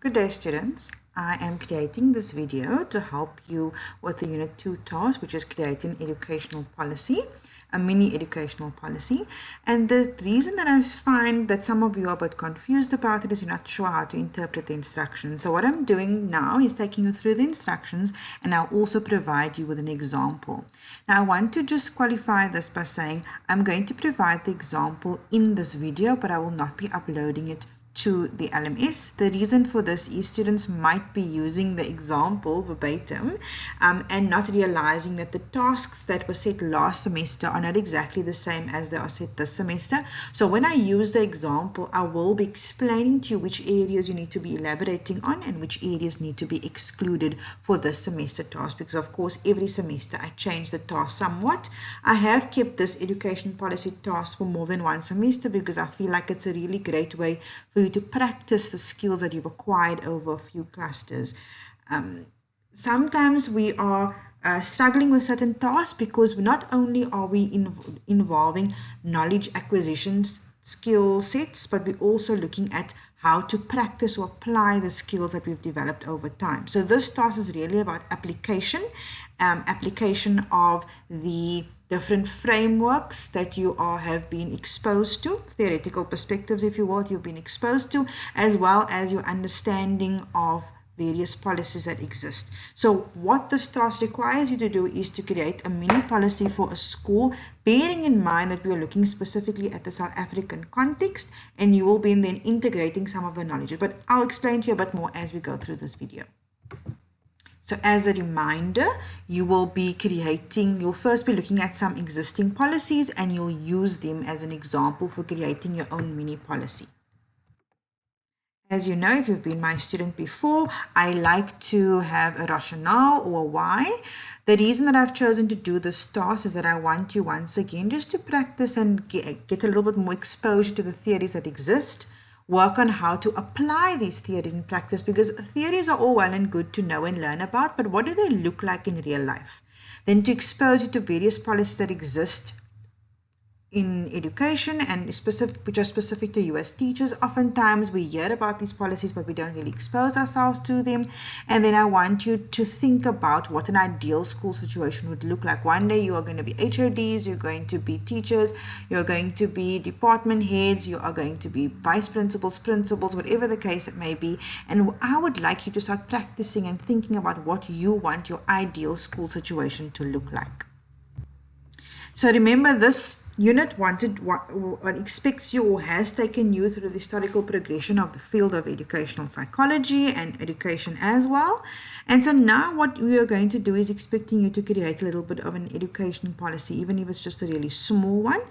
Good day, students. I am creating this video to help you with the Unit 2 task, which is creating educational policy, a mini educational policy. And the reason that I find that some of you are a bit confused about it is you're not sure how to interpret the instructions. So what I'm doing now is taking you through the instructions, and I'll also provide you with an example. Now, I want to just qualify this by saying I'm going to provide the example in this video, but I will not be uploading it to the LMS. The reason for this is students might be using the example verbatim and not realizing that the tasks that were set last semester are not exactly the same as they are set this semester. So when I use the example, I will be explaining to you which areas you need to be elaborating on and which areas need to be excluded for this semester task, because of course every semester I change the task somewhat. I have kept this education policy task for more than one semester because I feel like it's a really great way for you to practice the skills that you've acquired over a few clusters. Sometimes we are struggling with certain tasks because not only are we involving knowledge acquisition skill sets, but we're also looking at how to practice or apply the skills that we've developed over time. So this task is really about application of the different frameworks that you have been exposed to, theoretical perspectives, if you will, you've been exposed to, as well as your understanding of various policies that exist. So what this task requires you to do is to create a mini policy for a school, bearing in mind that we are looking specifically at the South African context, and you will be then integrating some of the knowledge. But I'll explain to you a bit more as we go through this video. So as a reminder, you'll first be looking at some existing policies and you'll use them as an example for creating your own mini policy. As you know, if you've been my student before, I like to have a rationale or a why. The reason that I've chosen to do this task is that I want you once again just to practice and get a little bit more exposure to the theories that exist. Work on how to apply these theories in practice, because theories are all well and good to know and learn about, but what do they look like in real life? Then to expose you to various policies that exist in education and which are specific to US teachers. Oftentimes we hear about these policies, but we don't really expose ourselves to them. And then I want you to think about what an ideal school situation would look like. One day you are going to be HODs, you're going to be teachers, you're going to be department heads, you are going to be vice principals, whatever the case it may be. And I would like you to start practicing and thinking about what you want your ideal school situation to look like. So remember, this unit expects you or has taken you through the historical progression of the field of educational psychology and education as well. And so now what we are going to do is expecting you to create a little bit of an education policy, even if it's just a really small one.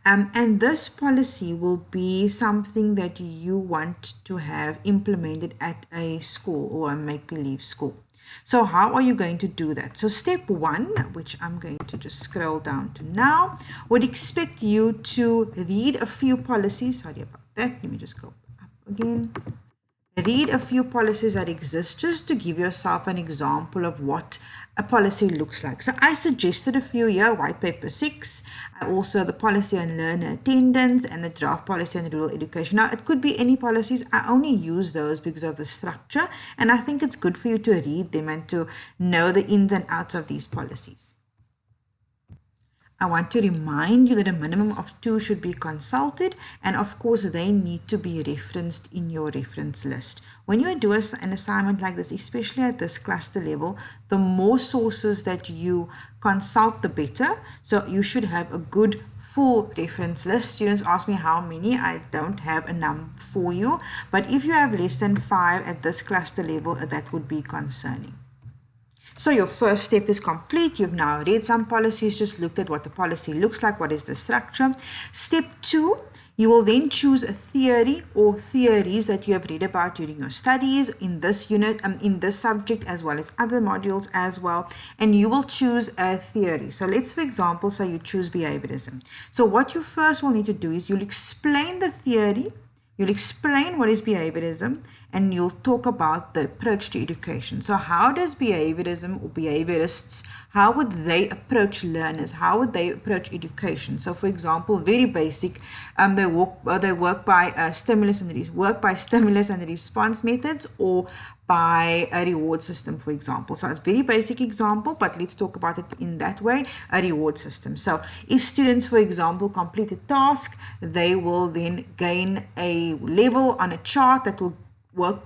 And this policy will be something that you want to have implemented at a school or a make-believe school. So how are you going to do that? So step one, which I'm going to just scroll down to now, would expect you to read a few policies. Sorry about that. Let me just go up again. Read a few policies that exist just to give yourself an example of what a policy looks like. So I suggested a few here, white paper 6, also the policy on learner attendance and the draft policy on rural education. Now it could be any policies. I only use those because of the structure, and I think it's good for you to read them and to know the ins and outs of these policies. I want to remind you that a minimum of 2 should be consulted, and of course they need to be referenced in your reference list. When you do an assignment like this, especially at this cluster level, the more sources that you consult, the better. So you should have a good full reference list. Students ask me how many. I don't have a number for you, but if you have less than 5 at this cluster level, that would be concerning. So your first step is complete. You've now read some policies, just looked at what the policy looks like, what is the structure. Step 2, you will then choose a theory or theories that you have read about during your studies in this unit, in this subject, as well as other modules as well. And you will choose a theory. So let's, for example, say you choose behaviorism. So what you first will need to do is you'll explain the theory You'll explain what is behaviorism, and you'll talk about the approach to education. So how does behaviorism or behaviorists, how would they approach learners? How would they approach education? So for example, very basic, they work by stimulus and response methods, or by a reward system, for example. So it's a very basic example, but let's talk about it in that way, a reward system. So if students, for example, complete a task, they will then gain a level on a chart that will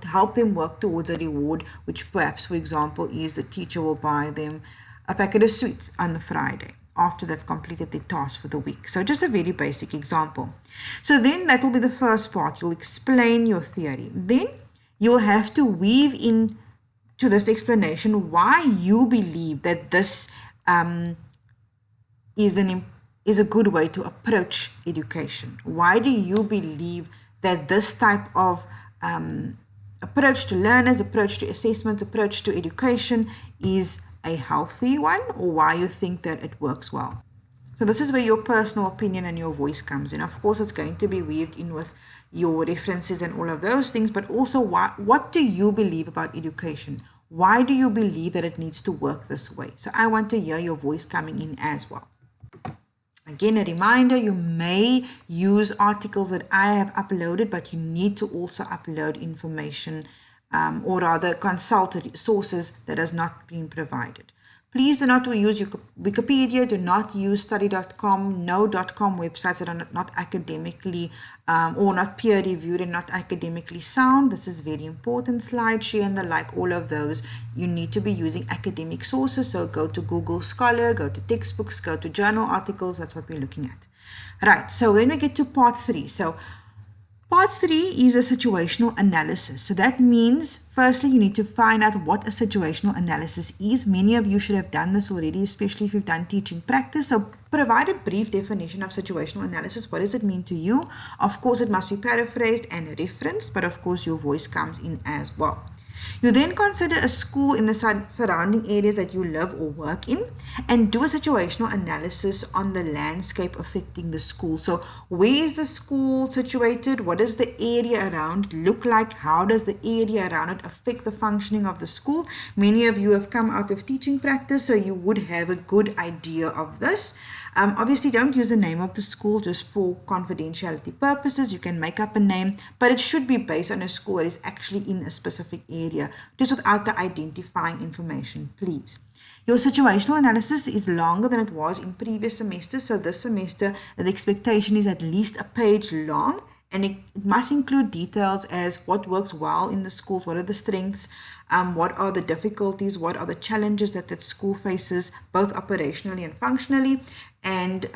help them work towards a reward, which perhaps, for example, is the teacher will buy them a packet of sweets on the Friday after they've completed their task for the week. So just a very basic example. So then that will be the first part. You'll explain your theory. Then you'll have to weave in to this explanation why you believe that this is a good way to approach education. Why do you believe that this type of approach to learners, approach to assessments, approach to education is a healthy one, or why you think that it works well? So this is where your personal opinion and your voice comes in. Of course, it's going to be weaved in with your references and all of those things, but also what do you believe about education? Why do you believe that it needs to work this way? So I want to hear your voice coming in as well. Again, a reminder, you may use articles that I have uploaded, but you need to also upload information or rather consulted sources that has not been provided. Please do not use Wikipedia, do not use study.com, no .com websites that are not academically or not peer-reviewed and not academically sound. This is very important. SlideShare and the like, all of those, you need to be using academic sources. So go to Google Scholar, go to textbooks, go to journal articles. That's what we're looking at. Right, so then we get to part 3. So part 3 is a situational analysis. So that means, firstly, you need to find out what a situational analysis is. Many of you should have done this already, especially if you've done teaching practice. So provide a brief definition of situational analysis. What does it mean to you? Of course, it must be paraphrased and referenced, but of course, your voice comes in as well. You then consider a school in the surrounding areas that you live or work in and do a situational analysis on the landscape affecting the school. So where is the school situated? What does the area around look like? How does the area around it affect the functioning of the school? Many of you have come out of teaching practice, so you would have a good idea of this. Obviously, don't use the name of the school just for confidentiality purposes. You can make up a name, but it should be based on a school that is actually in a specific area, just without the identifying information, please. Your situational analysis is longer than it was in previous semesters. So this semester, the expectation is at least a page long, and it must include details as what works well in the schools, what are the strengths, what are the difficulties, what are the challenges that that school faces, both operationally and functionally, and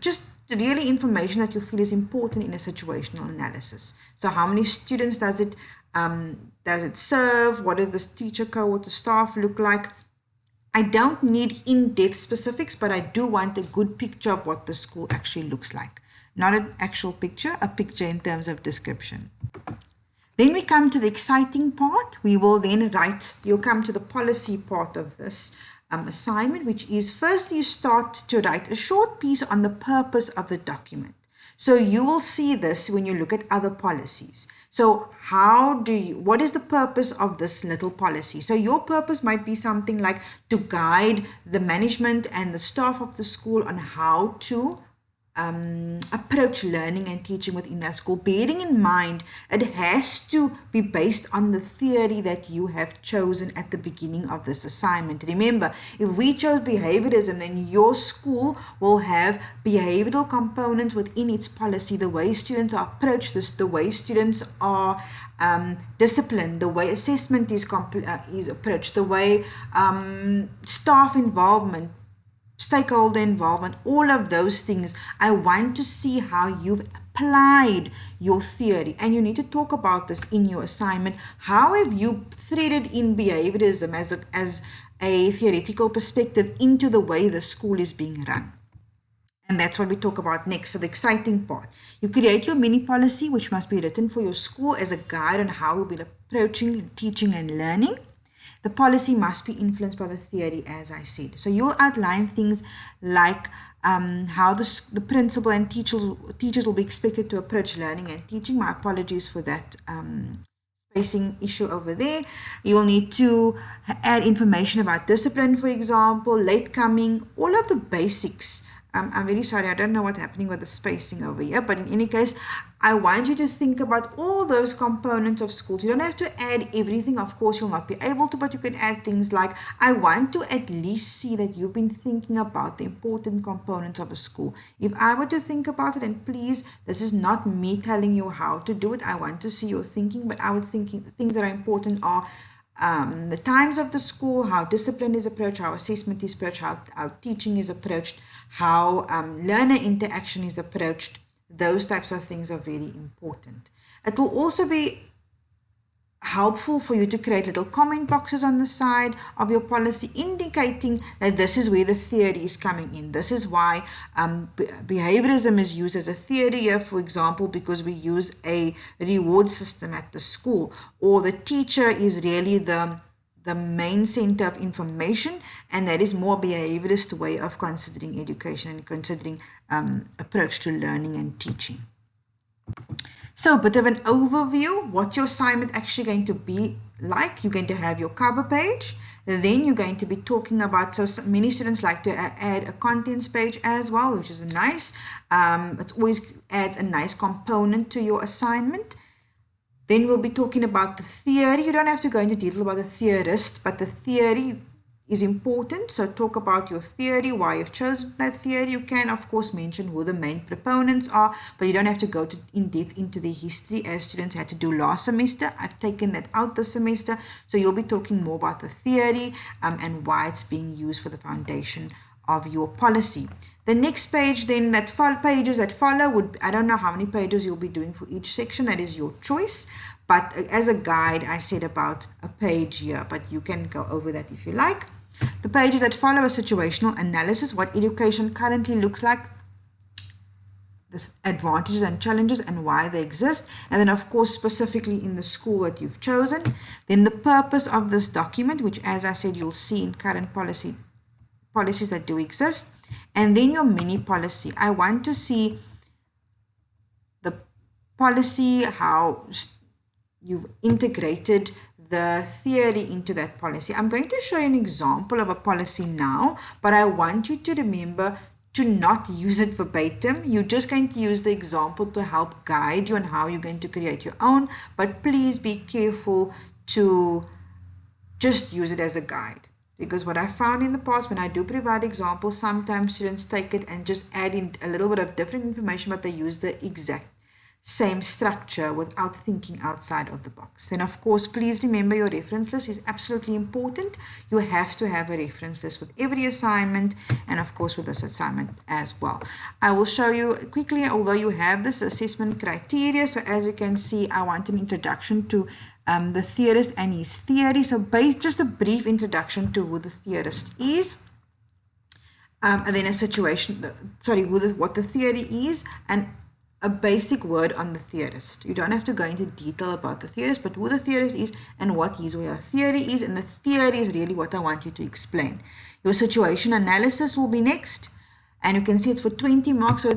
just really information that you feel is important in a situational analysis. So how many students does it serve? What does the teacher cohort, the staff look like? I don't need in-depth specifics, but I do want a good picture of what the school actually looks like. Not an actual picture, a picture in terms of description. Then we come to the exciting part. We will then you'll come to the policy part of this assignment, which is first you start to write a short piece on the purpose of the document. So you will see this when you look at other policies. So what is the purpose of this little policy? So your purpose might be something like to guide the management and the staff of the school on how to approach learning and teaching within that school, bearing in mind it has to be based on the theory that you have chosen at the beginning of this assignment. Remember, if we chose behaviorism, then your school will have behavioral components within its policy, the way students are approached this, the way students are disciplined, the way assessment is approached, the way staff involvement, stakeholder involvement, all of those things. I want to see how you've applied your theory, and you need to talk about this in your assignment. How have you threaded in behaviorism as a theoretical perspective into the way the school is being run? And that's what we talk about next. So the exciting part, you create your mini policy, which must be written for your school as a guide on how we'll be approaching teaching and learning. The policy must be influenced by the theory, as I said. So you'll outline things like how the principal and teachers will be expected to approach learning and teaching. My apologies for that spacing issue over there. You will need to add information about discipline, for example, late coming, all of the basics. I'm very sorry, I don't know what's happening with the spacing over here, but in any case, I want you to think about all those components of schools. You don't have to add everything, of course you'll not be able to, but you can add things like, I want to at least see that you've been thinking about the important components of a school. If I were to think about it, and please, this is not me telling you how to do it, I want to see your thinking, but I would think things that are important are the times of the school, how discipline is approached, how assessment is approached, how teaching is approached, how learner interaction is approached. Those types of things are very important. It will also be helpful for you to create little comment boxes on the side of your policy indicating that this is where the theory is coming in. This is why behaviorism is used as a theory here, for example, because we use a reward system at the school, or the teacher is really the main center of information, and that is more behaviorist way of considering education and considering approach to learning and teaching. So a bit of an overview, what your assignment actually going to be like. You're going to have your cover page, then you're going to be talking about, so many students like to add a contents page as well, which is nice. It always adds a nice component to your assignment. Then we'll be talking about the theory. You don't have to go into detail about the theorist, but the theory is important. So talk about your theory, why you've chosen that theory. You can, of course, mention who the main proponents are, but you don't have to go in depth into the history as students had to do last semester. I've taken that out this semester. So you'll be talking more about the theory and why it's being used for the foundation of your policy. The next page then, pages that follow would, I don't know how many pages you'll be doing for each section. That is your choice. But as a guide, I said about a page here, but you can go over that if you like. The pages that follow are situational analysis, what education currently looks like, the advantages and challenges and why they exist, and then of course specifically in the school that you've chosen. Then the purpose of this document, which as I said you'll see in current policies that do exist, and then your mini policy. I want to see the policy, how you've integrated the theory into that policy. I'm going to show you an example of a policy now, but I want you to remember to not use it verbatim. You're just going to use the example to help guide you on how you're going to create your own, but please be careful to just use it as a guide. Because what I found in the past, when I do provide examples, sometimes students take it and just add in a little bit of different information, but they use the exact same structure without thinking outside of the box. Then of course, please remember your reference list is absolutely important. You have to have a reference list with every assignment, and of course with this assignment as well. I will show you quickly, although you have this assessment criteria. So as you can see, I want an introduction to the theorist and his theory. So just a brief introduction to who the theorist is. And then a situation, what the theory is, and a basic word on the theorist. You don't have to go into detail about the theorist, but who the theorist is and what his or her theory is, and the theory is really what I want you to explain. Your situation analysis will be next, and you can see it's for 20 marks, so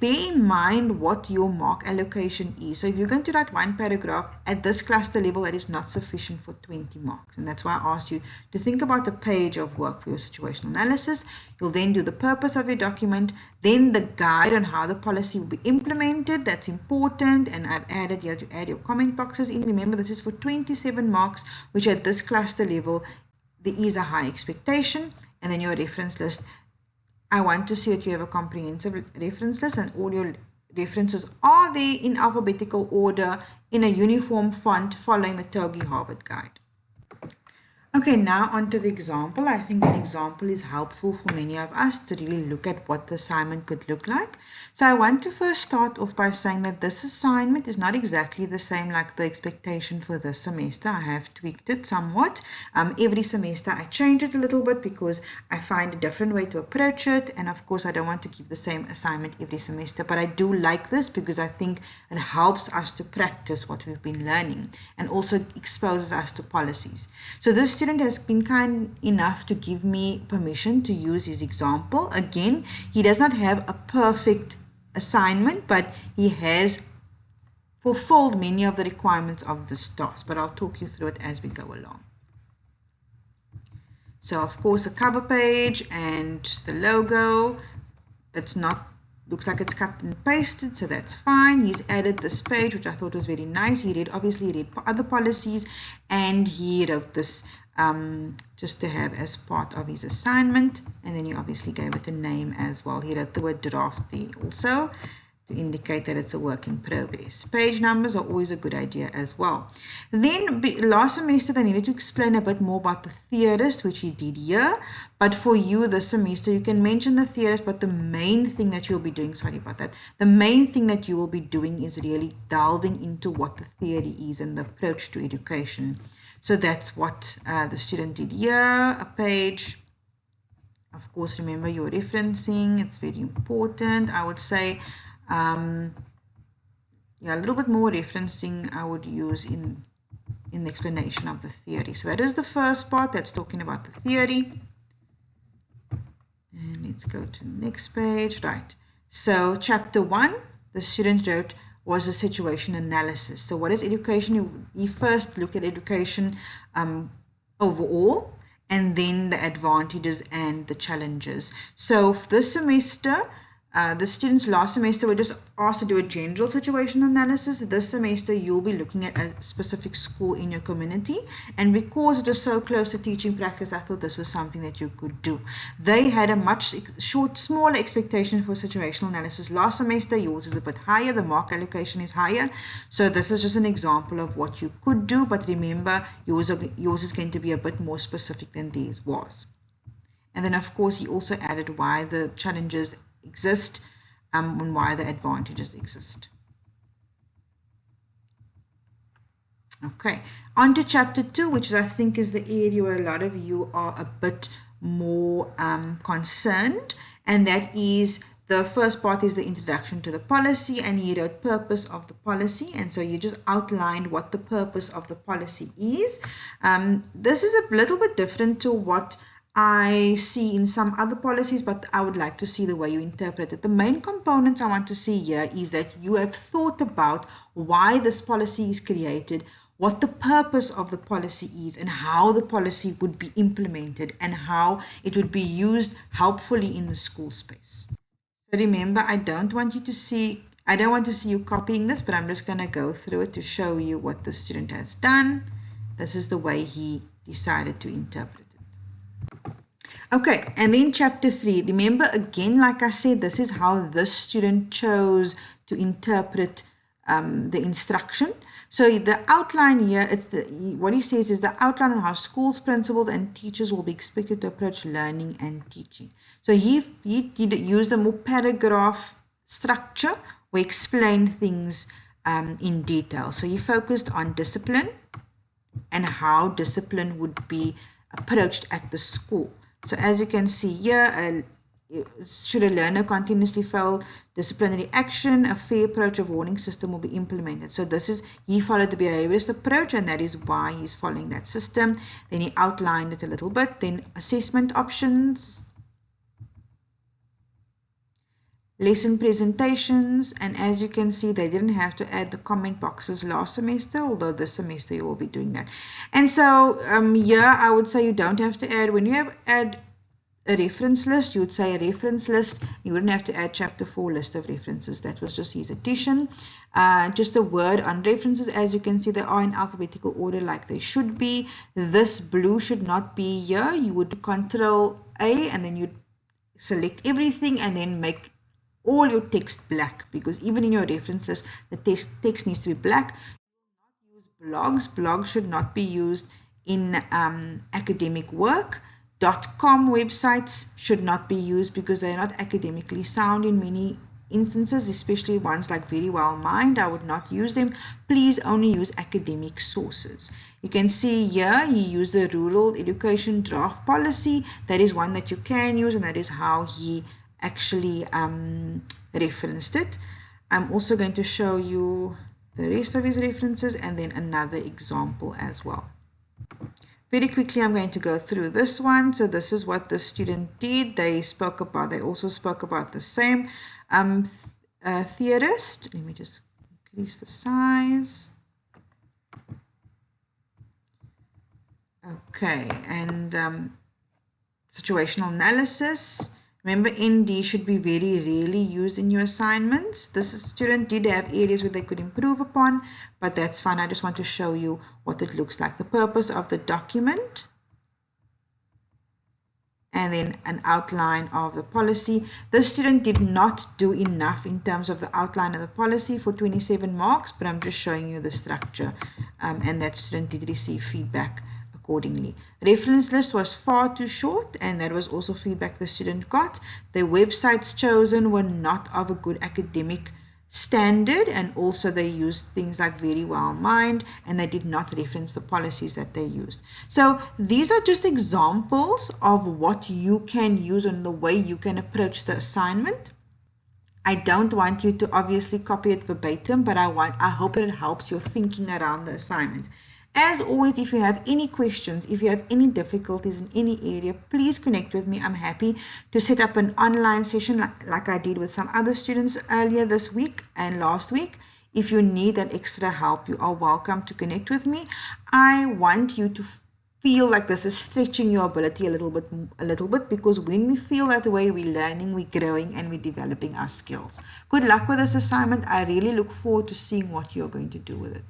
bear in mind what your mark allocation is. So if you're going to write one paragraph at this cluster level, that is not sufficient for 20 marks, and that's why I asked you to think about a page of work for your situational analysis. You'll then do the purpose of your document, then the guide on how the policy will be implemented. That's important, and I've added here to add your comment boxes in. Remember, this is for 27 marks, which at this cluster level there is a high expectation. And then your reference list, I want to see that you have a comprehensive reference list and all your references are there in alphabetical order in a uniform font following the Togi Harvard Guide. Okay, now onto the example. I think an example is helpful for many of us to really look at what the assignment could look like. So I want to first start off by saying that this assignment is not exactly the same like the expectation for this semester. I have tweaked it somewhat. Every semester I change it a little bit because I find a different way to approach it. And of course, I don't want to give the same assignment every semester, but I do like this because I think it helps us to practice what we've been learning and also exposes us to policies. So this student has been kind enough to give me permission to use his example. Again, he does not have a perfect assignment, but he has fulfilled many of the requirements of this task, but I'll talk you through it as we go along. So of course, a cover page and the logo, that's not, looks like it's cut and pasted, so that's fine. He's added this page, which I thought was very nice. He obviously read other policies, and he wrote this just to have as part of his assignment. And then he obviously gave it a name as well. He wrote the word draft there also, to indicate that it's a work in progress. Page numbers are always a good idea as well. Then last semester they needed to explain a bit more about the theorist, which he did here. But for you this semester, you can mention the theorist, but the main thing that you'll be doing, sorry about that, the main thing that you will be doing is really delving into what the theory is and the approach to education. So that's what the student did here, a page. Of course, remember your referencing, it's very important. I would say yeah, a little bit more referencing I would use in the explanation of the theory. So that is the first part, that's talking about the theory. And let's go to the next page. Right, so chapter 1, the student wrote, was a situation analysis. So what is education? You first look at education overall, and then the advantages and the challenges. So this semester, the students last semester were just asked to do a general situation analysis. This semester, you'll be looking at a specific school in your community. And because it was so close to teaching practice, I thought this was something that you could do. They had a much smaller expectation for situational analysis. Last semester, yours is a bit higher. The mark allocation is higher. So this is just an example of what you could do. But remember, yours is going to be a bit more specific than theirs was. And then, of course, he also added why the challenges exist and why the advantages exist. Okay, on to chapter 2, which I think is the area where a lot of you are a bit more concerned, and that is the first part is the introduction to the policy, and he wrote purpose of the policy, and so you just outlined what the purpose of the policy is. This is a little bit different to what I see in some other policies, but I would like to see the way you interpret it. The main components I want to see here is that you have thought about why this policy is created, what the purpose of the policy is, and how the policy would be implemented and how it would be used helpfully in the school space. So remember, I don't want to see you copying this, but I'm just going to go through it to show you what the student has done. This is the way he decided to interpret it. Okay, and then chapter 3, remember again, like I said, this is how this student chose to interpret the instruction. So the outline here, what he says is the outline on how schools, principals, and teachers will be expected to approach learning and teaching. So he did use a more paragraph structure where he explained things in detail. So he focused on discipline and how discipline would be approached at the school. So as you can see here, should a learner continuously fail disciplinary action, a fair approach of warning system will be implemented. So he followed the behaviorist approach, and that is why he's following that system. Then he outlined it a little bit. Then assessment options, lesson presentations, and as you can see, they didn't have to add the comment boxes last semester, although this semester you will be doing that. And so here I would say you don't have to add, when you add a reference list, you would say a reference list. You wouldn't have to add chapter 4 list of references. That was just his addition. Just a word on references. As you can see, they are in alphabetical order like they should be. This blue should not be here. You would Control A and then you'd select everything and then make all your text black, because even in your reference list, the text needs to be black. You will not use blogs. Blogs should not be used in academic work. .com websites should not be used because they are not academically sound in many instances, especially ones like Very Well Mind. I would not use them. Please only use academic sources. You can see here he used the rural education draft policy. That is one that you can use, and that is how he actually referenced it. I'm also going to show you the rest of his references and then another example as well. Very quickly, I'm going to go through this one. So this is what the student did. They also spoke about the same theorist. Let me just increase the size. Okay, and situational analysis. Remember, ND should be very rarely used in your assignments. This student did have areas where they could improve upon, but that's fine. I just want to show you what it looks like. The purpose of the document, and then an outline of the policy. This student did not do enough in terms of the outline of the policy for 27 marks, but I'm just showing you the structure, and that student did receive feedback accordingly. Reference list was far too short, and that was also feedback the student got. The websites chosen were not of a good academic standard, and also they used things like very well mined, and they did not reference the policies that they used. So these are just examples of what you can use and the way you can approach the assignment. I don't want you to obviously copy it verbatim, but I hope it helps your thinking around the assignment. As always, if you have any questions, if you have any difficulties in any area, please connect with me. I'm happy to set up an online session like I did with some other students earlier this week and last week. If you need that extra help, you are welcome to connect with me. I want you to feel like this is stretching your ability a little bit, because when we feel that way, we're learning, we're growing, and we're developing our skills. Good luck with this assignment. I really look forward to seeing what you're going to do with it.